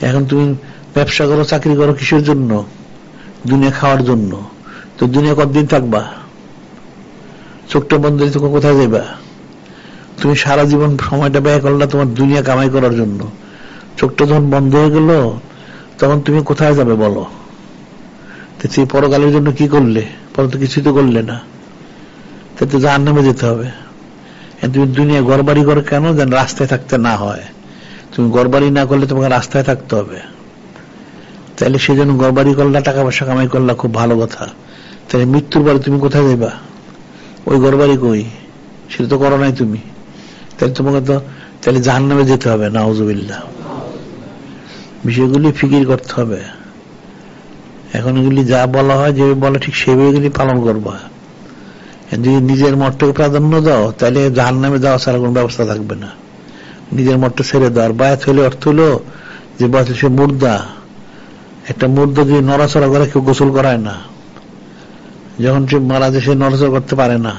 এখন তুমি ব্যবসা করো, চাকরি করো কিসের জন্য? দুনিয়া খাওয়ার জন্য। তো দুনিয়া কতদিন থাকবা? চোখটা বন্ধ করে তুমি কোথায় যাইবা? তুমি সারা জীবন সময়টা ব্যয় করলা তোমার দুনিয়া কামাই করার জন্য, চোখটা যখন বন্ধ হয়ে গেল তখন তুমি কোথায় যাবে বলো? সেই পরকালের জন্য কি করলে? পরে তো কিছুই তো করলে না, তাই তো জাহান্নামে যেতে হবে। তুমি দুনিয়া ঘর বাড়ি করো কেন? যেন রাস্তায় থাকতে না হয়। তুমি ঘর বাড়ি না করলে তোমাকে রাস্তায় থাকতে হবে, তাহলে সেই জন্য ঘর বাড়ি করলা, টাকা পয়সা কামাই করলা, খুব ভালো কথা। তাহলে মৃত্যুর পরে তুমি কোথায় যাইবা? ওই ঘর বাড়ি কই? সেটা তো করো নাই তুমি, তাহলে তোমাকে তো তাহলে জাহান্নামে যেতে হবে। নাউজুবিল্লাহ। বিষয়গুলি ফিকির করতে হবে। এখন এগুলি যা বলা হয়, যে বলে ঠিক সেভাবে পালন করবা। যদি নিজের মতটাকে প্রাধান্য দাও তাহলে জাহান্নামে যাওয়া ছাড়া কোন ব্যবস্থা থাকবে না। নিজের মতটা ছেড়ে দাও। আর বায়াত হইলে অর্থ হলো যে বায়াত সে মুর্দা, একটা মুর্দা যদি নড়াচড়া করে কেউ গোসল করায় না, যখন সে মারা যায় সে নড়াচড়া করতে পারে না।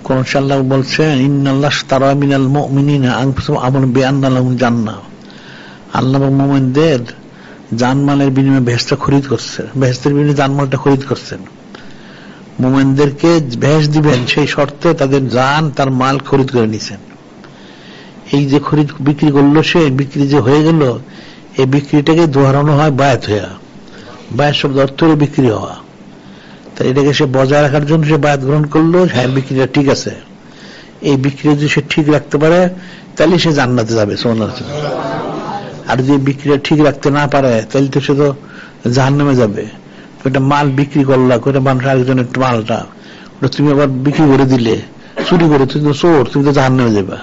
কোন আল্লাহ বলছেন ইন্নাল্লাহ ইশতারা মিনাল মুমিনিনা আনফুসাহুম আমন বিআন্না লাহুম জান্নাহ। আল্লাহ মুমিনদের জানমালের বিনিময়ে বেহেশত খরিদ করছেন, বেহেশতের বিনিময়ে জানমালটা খরিদ করছেন। মুমিনদেরকে বেহেশত দিবেন সেই শর্তে তাদের জান তার মাল খরিদ করে নিছেন। এই যে খরিদ বিক্রি করলো, সে বিক্রি যে হয়ে গেল, এই বিক্রিটাকে দোহারানো হয় বায়াত হইয়া। বায়াত শব্দ অর্থ হলো বিক্রি হওয়া। তাই এটাকে সে বজায় রাখার জন্য সে বায়াত গ্রহণ করলো। হ্যাঁ, বিক্রিটা ঠিক আছে। এই বিক্রি যদি সে ঠিক রাখতে পারে তাহলে সে জান্নাতে যাবে। সুবহানাল্লাহ। আর যদি বিক্রিটা ঠিক রাখতে না পারে তাহলে তো সে তো জাহান্নামে যাবে। ওটা মাল বিক্রি করলা, ওটা মানুষ আরেকজনের মালটা ওটা তুমি আবার বিক্রি করে দিলে, চুরি করে, তুমি তো চোর, তুমি তো জাহান্নামে যাবে।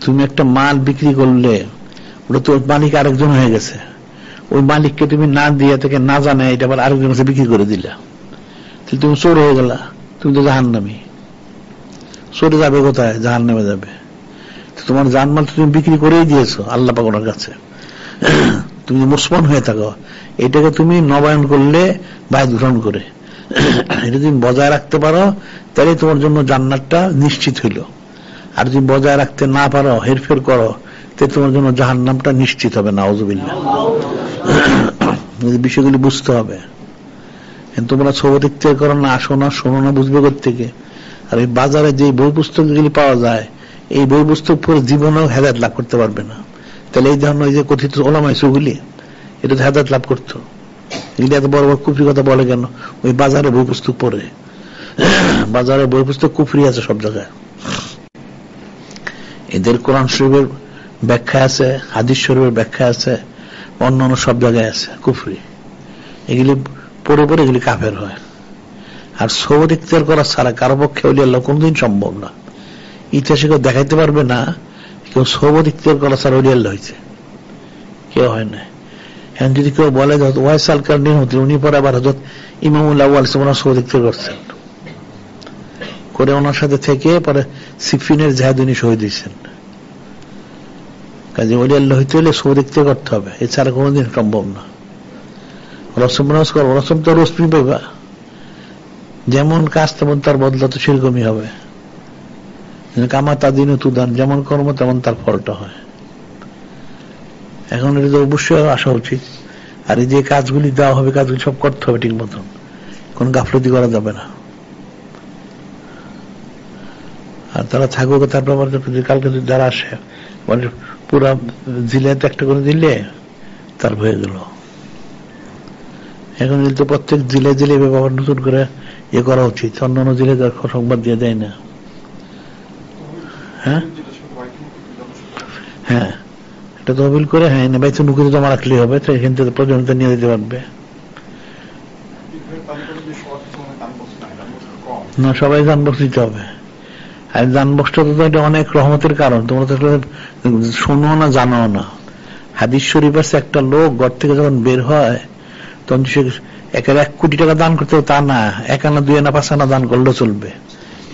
তুমি একটা মাল বিক্রি করলে ওটা তো মালিক আরেকজন হয়ে গেছে, ওই মালিককে তুমি না দিয়ে থেকে না জানে এটা আবার আরেকজন কাছে বিক্রি করে দিলা, তাহলে তুমি চোর হয়ে গেলা, তুমি তো জাহান্নামী। চোরে যাবে কোথায়? জাহান্নামে যাবে। তোমার জানমাল তুমি বিক্রি করেই দিয়েছো আল্লাহ পাক ওনার কাছে। তুমি মুসলমান হয়ে থাকো, এটাকে তুমি নবায়ন করলে বায়াত গ্রহণ করে এটা তুমি বজায় রাখতে পারো তাহলে তোমার জন্য জান্নাতটা নিশ্চিত হইল। আর যদি বজায় রাখতে না পারো, হেরফের করো, তাহলে তোমার জন্য জাহান্নামটা নিশ্চিত হবে। নাউজুবিল্লাহ। বিষয়গুলি বুঝতে হবে। তোমরা ছবি দেখতে করো না, আসো না, শোনো না, বুঝবে কোত্থেকে? আর এই বাজারে যে বই পুস্তকগুলি পাওয়া যায়, এই বই পুস্তক পড়ে জীবনেও হেদায়েত লাভ করতে পারবে না। তাহলে এই ধরনের যে কথিত ওলামা সুগুলি, এটা তো হেদায়েত লাভ করতো। এগুলি এত বড় বড় কুফরি কথা বলে কেন? ওই বাজারে বই পুস্তক পড়ে। বাজারে বই পুস্তক কুফরি আছে সব জায়গায়। এদের কোরআন শরীফের ব্যাখ্যা আছে, হাদিস শরীফের ব্যাখ্যা আছে, অন্যান্য সব জায়গায় আছে কুফরি। এগুলি পড়ে পড়ে এগুলি কাফের হয়। আর সবর ইখতিয়ার করা ছাড়া কারো পক্ষে ওলি আল্লাহ কোনদিন সম্ভব না। ইতিহাসে কেউ দেখাইতে পারবে না কেউ সবর ইখতিয়ার করা ছাড়া ওলি আল্লাহ হয়েছে, কেউ হয় না। এখন যদি কেউ বলে ওয়াইস আল কারনী হতে, উনি পরে আবার হযরত ইমামুল আউয়াল ওনার সবর ইখতিয়ার করছেন, করে ওনার সাথে থেকে পরে সিফিনের জাহাদে উনি শহীদ হয়েছেন। কাজে ওলি আল্লাহ হইতে হলে সবর ইখতিয়ার করতে হবে, এছাড়া কোনোদিন সম্ভব না। রসম নামাজ করো, রসম তো রশ্মি পাইবা, যেমন কাজ তেমন তার বদলা তো সেরকমই হবে। কামা তাদিন তুদান, যেমন কর্ম তেমন তার ফলটা হয়। এখন এটা তো অবশ্যই আসা উচিত। আর এই যে কাজগুলি দেওয়া হবে, কাজগুলি সব করতে হবে ঠিক মতন, কোন গাফলতি করা যাবে না। আর তারা থাকুক, তারপর কালকে যদি যারা আসে পুরা জিলাতে একটা করে দিলে তার হয়ে গেল। এখন কিন্তু প্রত্যেক জেলায় জেলায় ব্যাপার নতুন করে ইয়ে করা উচিত, অন্যান্য জেলায় সংবাদ দিয়ে দেয় না। হ্যাঁ হ্যাঁ, এটা তহবিল করে, হ্যাঁ বাইতে নুকুরে জমা রাখলে হবে, তো এখান থেকে প্রয়োজনীয়তা নিয়ে দিতে পারবে না। সবাই জানবক্স দিতে হবে। আর জানবক্সটা তো এটা অনেক রহমতের কারণ, তোমরা তো শোনো না, জানো না। হাদিস শরীফ আছে, একটা লোক ঘর থেকে যখন বের হয় তখন সে 1 কোটি টাকা দান করতে হবে তা না, 1 আনা 2 আনা 5 আনা দান করলেও চলবে,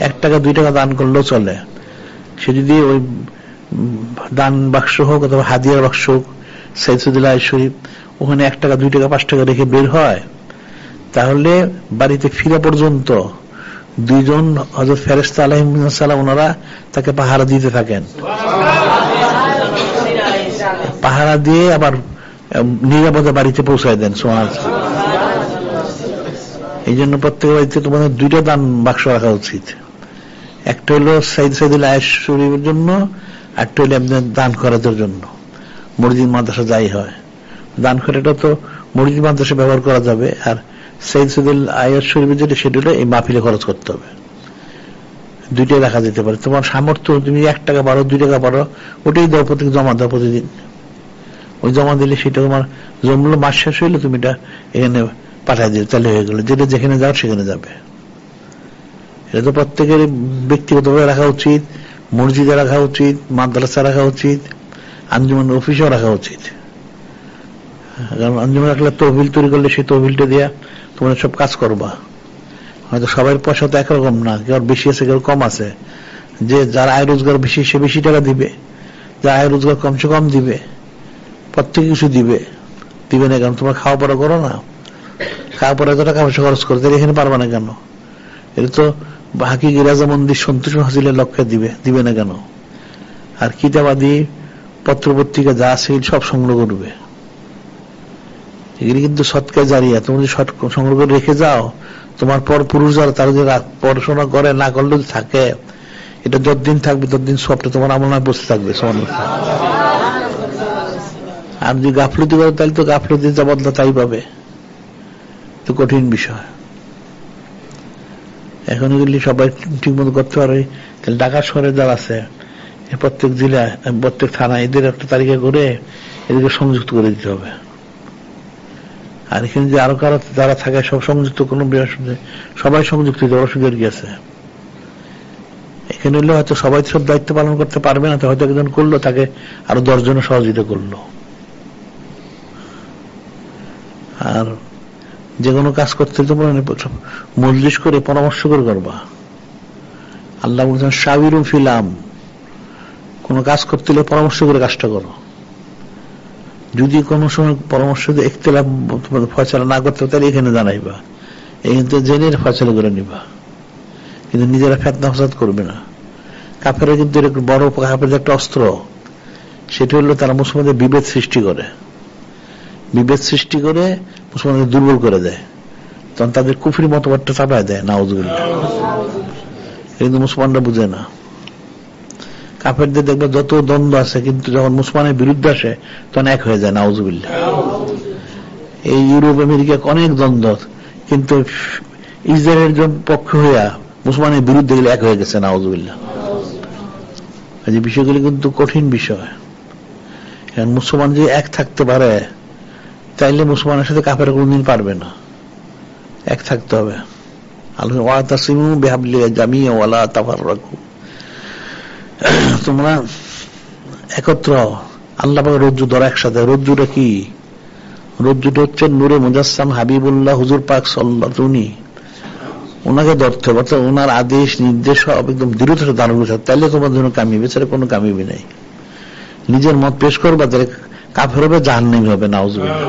1 টাকা 2 টাকা দান করলেও চলে। সে যদি ওই দান বাক্স হোক অথবা হাদিয়ার বাক্স হোক, সাইদুল্লাহ শরীফ, ওখানে 1 টাকা 2 টাকা 5 টাকা রেখে বের হয়, তাহলে বাড়িতে ফিরা পর্যন্ত 2 জন হযরত ফেরেশতা আলাইহিস সালাম ওনারা তাকে পাহারা দিতে থাকেন। দিয়ে আবার নিরাপদে বাড়িতে পৌঁছায় দেন। সুবহানাল্লাহ। এই জন্য প্রত্যেক বাড়িতে তোমাদের 2টা দান বাক্স রাখা উচিত। একটা হলো সাইদুল আয়েশ শরীফের জন্য, একটা হলো আপনার দান খরচের জন্য। মসজিদ মাদ্রাসা যাই হয়, দান খরচটা তো মসজিদ মাদ্রাসা ব্যবহার করা যাবে, আর সাইদুল আয়েশ শরীফের যেটা সেটা হলো এই মাহফিলে খরচ করতে হবে। 2টাই রাখা যেতে পারে। তোমার সামর্থ্য, তুমি 1 টাকা পারো, 2 টাকা পারো, ওটাই দাও, প্রত্যেক জমা দাও প্রতিদিন। ওই জমা দিলে সেটা তোমার জমলো, মাস শেষ হইলে তুমি এটা এখানে পাঠাই দিলে, তাহলে হয়ে গেল। যেটা যেখানে যাও সেখানে যাবে। এটা তো প্রত্যেকের ব্যক্তিগতভাবে রাখা উচিত, মসজিদে রাখা উচিত, মাদ্রাসা রাখা উচিত, আঞ্জুমান অফিসেও রাখা উচিত। কারণ আঞ্জুমান রাখলে তহবিল তৈরি করলে সেই তহবিলটা দিয়া তোমরা সব কাজ করবা। হয়তো সবার পয়সা তো একরকম না, কেউ বেশি আছে, কেউ কম আছে। যে যার আয় রোজগার বেশি সে বেশি টাকা দিবে, যার আয় রোজগার কমসে কম দিবে, প্রত্যেক কিছু দিবে না। কারণ তোমরা খাওয়া পড়া করো না, খাওয়া পড়া তো টাকা পয়সা খরচ করো, তাহলে এখানে পারবা না কেন? এটা তো হাকিকি রাজামন্দির সন্তোষ হাসিলের লক্ষ্যে দিবে না কেন? আর কিতাবাদি পত্র পত্রিকা যা আছে সব সংগ্রহ করবে। এগুলি কিন্তু সৎকা জারিয়া, তুমি যদি সংগ্রহ করে রেখে যাও, তোমার পর পুরুষ যারা তারা যদি পড়াশোনা করে না করলে থাকে, এটা যতদিন থাকবে ততদিন সবটা তোমার আমলায় বসে থাকবে। আর যদি গাফলতি করে তাহলে তো গাফলতি যা বদলা তাই পাবে। তো কঠিন বিষয়। এখন এগুলি সবাই ঠিক মতো করতে পারে। তাহলে ঢাকা শহরে যারা আছে, প্রত্যেক জেলা, প্রত্যেক থানা, এদের একটা তালিকা করে এদেরকে সংযুক্ত করে দিতে হবে। আর এখানে যে আরো কারো যারা থাকে সব সংযুক্ত, কোন সবাই সংযুক্ত হইতে অসুবিধা কি আছে? এখানে হলে হয়তো সবাই সব দায়িত্ব পালন করতে পারবে না, তো হয়তো একজন করলো, তাকে আরো 10 জনে সহযোগিতা করলো। আর যে কোনো কাজ করতে তো মজলিস করে পরামর্শ করে করবা। আল্লাহ বলছেন শাবিরু ফিলাম, কোন কাজ করতে হলে পরামর্শ করে কাজটা করো। যদি কোনো সময় পরামর্শ দিয়ে ইখতিলাফ ফয়সালা না করতে তাহলে এখানে জানাইবা, এখানে জেনে ফয়সালা করে নিবা, কিন্তু নিজেরা ফিতনা ফাসাদ করবে না। কাফেররা কিন্তু এরকম বড় কাফেরদের একটা অস্ত্র, সেটা হলো তারা মুসলমানদের বিভেদ সৃষ্টি করে, মুসলমানদের দুর্বল করে দেয়, তখন তাদের কুফরি মতবাদটা চাপায় দেয়। নাউজুবিল্লাহ। কিন্তু মুসলমানরা বুঝে না। কাফেরদের দেখবে যত দ্বন্দ্ব আছে, কিন্তু যখন মুসলমানের বিরুদ্ধে আসে তখন এক হয়ে যায়। নাউজুবিল্লাহ। এই ইউরোপ আমেরিকা অনেক দ্বন্দ্ব, কিন্তু ইসরায়েলের পক্ষ হইয়া মুসলমানের বিরুদ্ধে গেলে এক হয়ে গেছে। নাউজুবিল্লাহ। এই বিষয়গুলি কিন্তু কঠিন বিষয়। মুসলমান যে এক থাকতে পারে, তাইলে মুসলমানের সাথে কাফের কোনদিন পারবে না। এক থাকতে হবে। তোমরা একত্র আল্লাহ পাকের রজ্জু ধরো একসাথে। রজ্জুটা কি? রজ্জুটা হচ্ছে নূরে মুজাসসাম হাবিবুল্লাহ হুজুর পাক সাল্লাল্লাহু আলাইহি, ওনাকে ধরতে হবে, অর্থাৎ ওনার আদেশ নির্দেশ সব একদম দৃঢ়তার সাথে ধারণ করতে, তাইলে তোমার জন্য কামিয়াবি, ছাড়া কোনো কামিয়াবি নাই। নিজের মত পেশ করবা, তাহলে কাফের হবে, জাহান্নামী হবে। নাউজুবিল্লাহ।